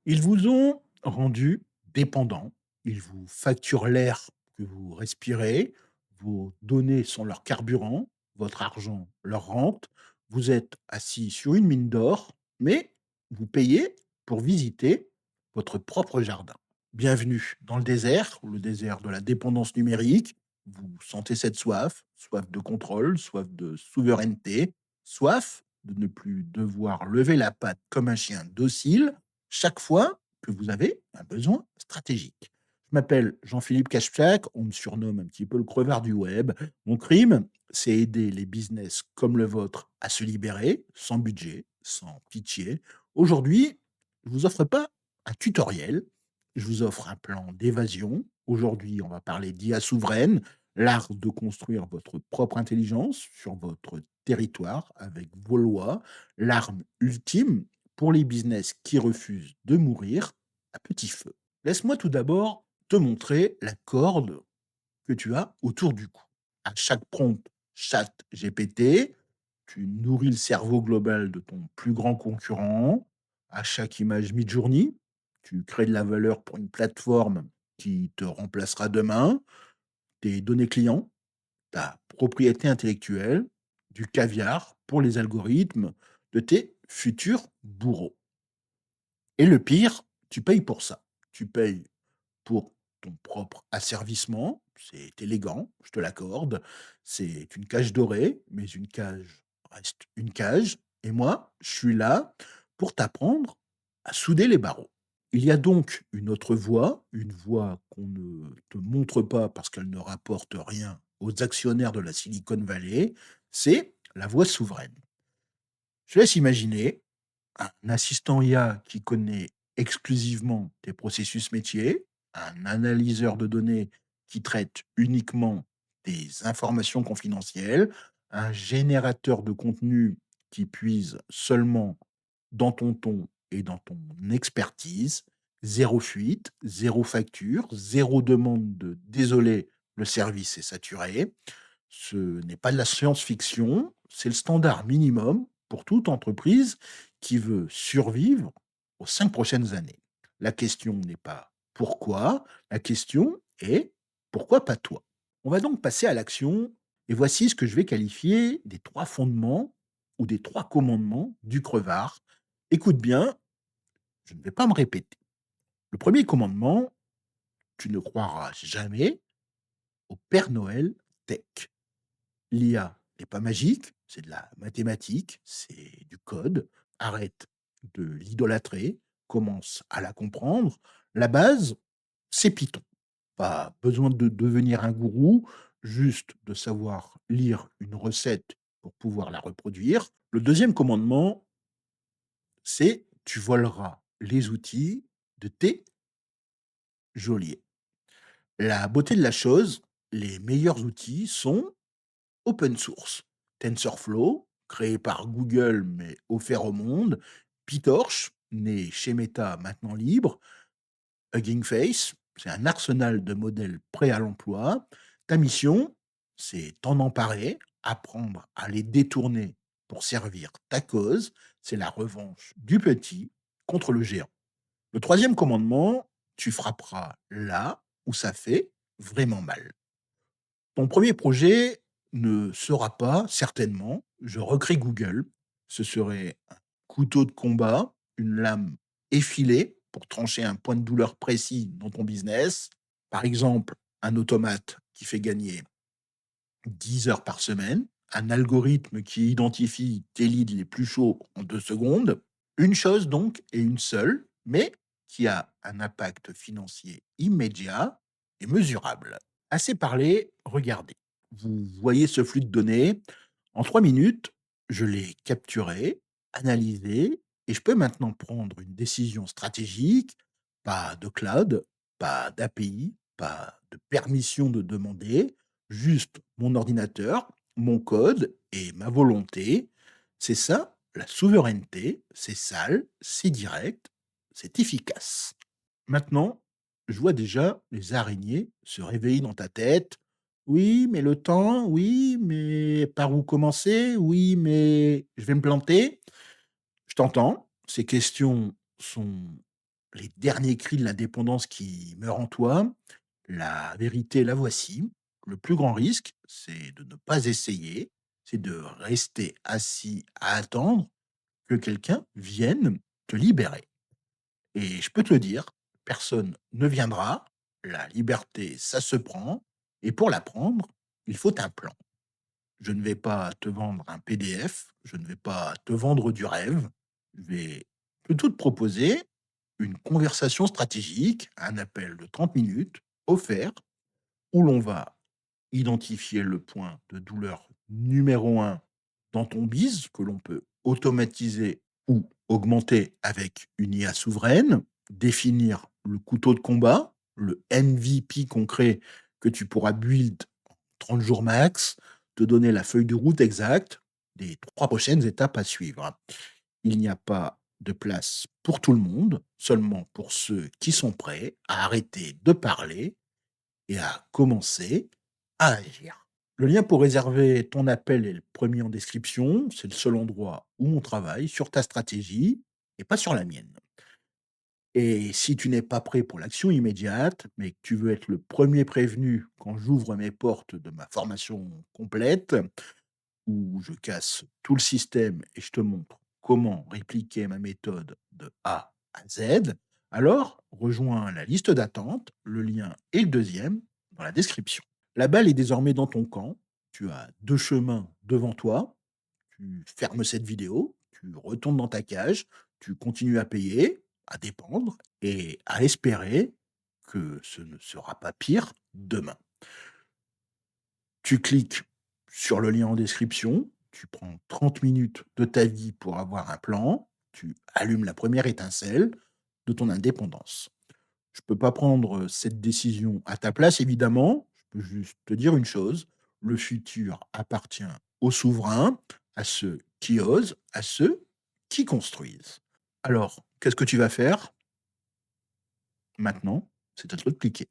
Ils vous ont rendu dépendants. Ils vous facturent l'air que vous respirez. Vos données sont leur carburant. Votre argent leur rente. Vous êtes assis sur une mine d'or, mais vous payez pour visiter votre propre jardin. Bienvenue dans le désert de la dépendance numérique. Vous sentez cette soif, soif de contrôle, soif de souveraineté, soif de ne plus devoir lever la patte comme un chien docile chaque fois que vous avez un besoin stratégique. Je m'appelle Jean-Philippe Cachepiac, on me surnomme un petit peu le crevard du web. Mon crime, c'est aider les business comme le vôtre à se libérer, sans budget, sans pitié. Aujourd'hui, je ne vous offre pas un tutoriel, je vous offre un plan d'évasion. Aujourd'hui, on va parler d'IA souveraine, l'art de construire votre propre intelligence sur votre territoire avec vos lois, l'arme ultime pour les business qui refusent de mourir à petit feu. Laisse-moi tout d'abord te montrer la corde que tu as autour du cou. À chaque prompt chat GPT, tu nourris le cerveau global de ton plus grand concurrent. À chaque image Midjourney, tu crées de la valeur pour une plateforme qui te remplacera demain. Tes données clients, ta propriété intellectuelle, du caviar pour les algorithmes de tes futurs bourreaux. Et le pire, tu payes pour ça. Tu payes pour ton propre asservissement. C'est élégant, je te l'accorde. C'est une cage dorée, mais une cage reste une cage. Et moi, je suis là pour t'apprendre à souder les barreaux. Il y a donc une autre voie, une voie qu'on ne te montre pas parce qu'elle ne rapporte rien aux actionnaires de la Silicon Valley, c'est la voie souveraine. Je laisse imaginer un assistant IA qui connaît exclusivement tes processus métiers, un analyseur de données qui traite uniquement des informations confidentielles, un générateur de contenu qui puise seulement dans ton ton et dans ton expertise, zéro fuite, zéro facture, zéro demande de désolé, le service est saturé. Ce n'est pas de la science-fiction, c'est le standard minimum pour toute entreprise qui veut survivre aux 5 prochaines années. La question n'est pas pourquoi, la question est pourquoi pas toi? On va donc passer à l'action et voici ce que je vais qualifier des 3 fondements ou des 3 commandements du crevard. Écoute bien, je ne vais pas me répéter. Le premier commandement, tu ne croiras jamais au Père Noël tech. L'IA n'est pas magique, c'est de la mathématique, c'est du code. Arrête de l'idolâtrer, commence à la comprendre. La base, c'est Python. Pas besoin de devenir un gourou, juste de savoir lire une recette pour pouvoir la reproduire. Le deuxième commandement, c'est tu voleras les outils de tes geôliers. La beauté de la chose, les meilleurs outils sont open source. TensorFlow, créé par Google mais offert au monde. PyTorch, né chez Meta, maintenant libre. Hugging Face, c'est un arsenal de modèles prêts à l'emploi. Ta mission, c'est t'en emparer, apprendre à les détourner pour servir ta cause. C'est la revanche du petit contre le géant. Le troisième commandement, tu frapperas là où ça fait vraiment mal. Ton premier projet ne sera pas, certainement, je recrée Google. Ce serait un couteau de combat, une lame effilée pour trancher un point de douleur précis dans ton business. Par exemple, un automate qui fait gagner 10 heures par semaine, un algorithme qui identifie tes leads les plus chauds en 2 secondes. Une chose donc et une seule, mais qui a un impact financier immédiat et mesurable. Assez parlé, regardez. Vous voyez ce flux de données. En 3 minutes, je l'ai capturé, analysé et je peux maintenant prendre une décision stratégique. Pas de cloud, pas d'API, pas de permission de demander, juste mon ordinateur, mon code et ma volonté. C'est ça, la souveraineté. C'est sale, c'est direct, c'est efficace. Maintenant, je vois déjà les araignées se réveiller dans ta tête. Oui, mais le temps, oui, mais par où commencer? Oui, mais je vais me planter. Je t'entends, ces questions sont les derniers cris de l'indépendance qui meurent en toi. La vérité, la voici. Le plus grand risque, c'est de ne pas essayer, c'est de rester assis à attendre que quelqu'un vienne te libérer. Et je peux te le dire, personne ne viendra. La liberté, ça se prend. Et pour la prendre, il faut un plan. Je ne vais pas te vendre un PDF, je ne vais pas te vendre du rêve. Je vais plutôt te proposer une conversation stratégique, un appel de 30 minutes offert où l'on va identifier le point de douleur numéro un dans ton bise, que l'on peut automatiser ou augmenter avec une IA souveraine, définir le couteau de combat, le MVP concret que tu pourras build en 30 jours max, te donner la feuille de route exacte des 3 prochaines étapes à suivre. Il n'y a pas de place pour tout le monde, seulement pour ceux qui sont prêts à arrêter de parler et à commencer à agir. Le lien pour réserver ton appel est le premier en description. C'est le seul endroit où on travaille sur ta stratégie et pas sur la mienne. Et si tu n'es pas prêt pour l'action immédiate, mais que tu veux être le premier prévenu quand j'ouvre mes portes de ma formation complète, où je casse tout le système et je te montre comment répliquer ma méthode de A à Z, alors rejoins la liste d'attente, le lien est le deuxième dans la description. La balle est désormais dans ton camp, tu as 2 chemins devant toi, tu fermes cette vidéo, tu retournes dans ta cage, tu continues à payer, à dépendre et à espérer que ce ne sera pas pire demain. Tu cliques sur le lien en description, tu prends 30 minutes de ta vie pour avoir un plan, tu allumes la première étincelle de ton indépendance. Je peux pas prendre cette décision à ta place, évidemment. Je peux juste te dire une chose, le futur appartient aux souverains, à ceux qui osent, à ceux qui construisent. Alors, qu'est-ce que tu vas faire? Maintenant, c'est à toi de cliquer.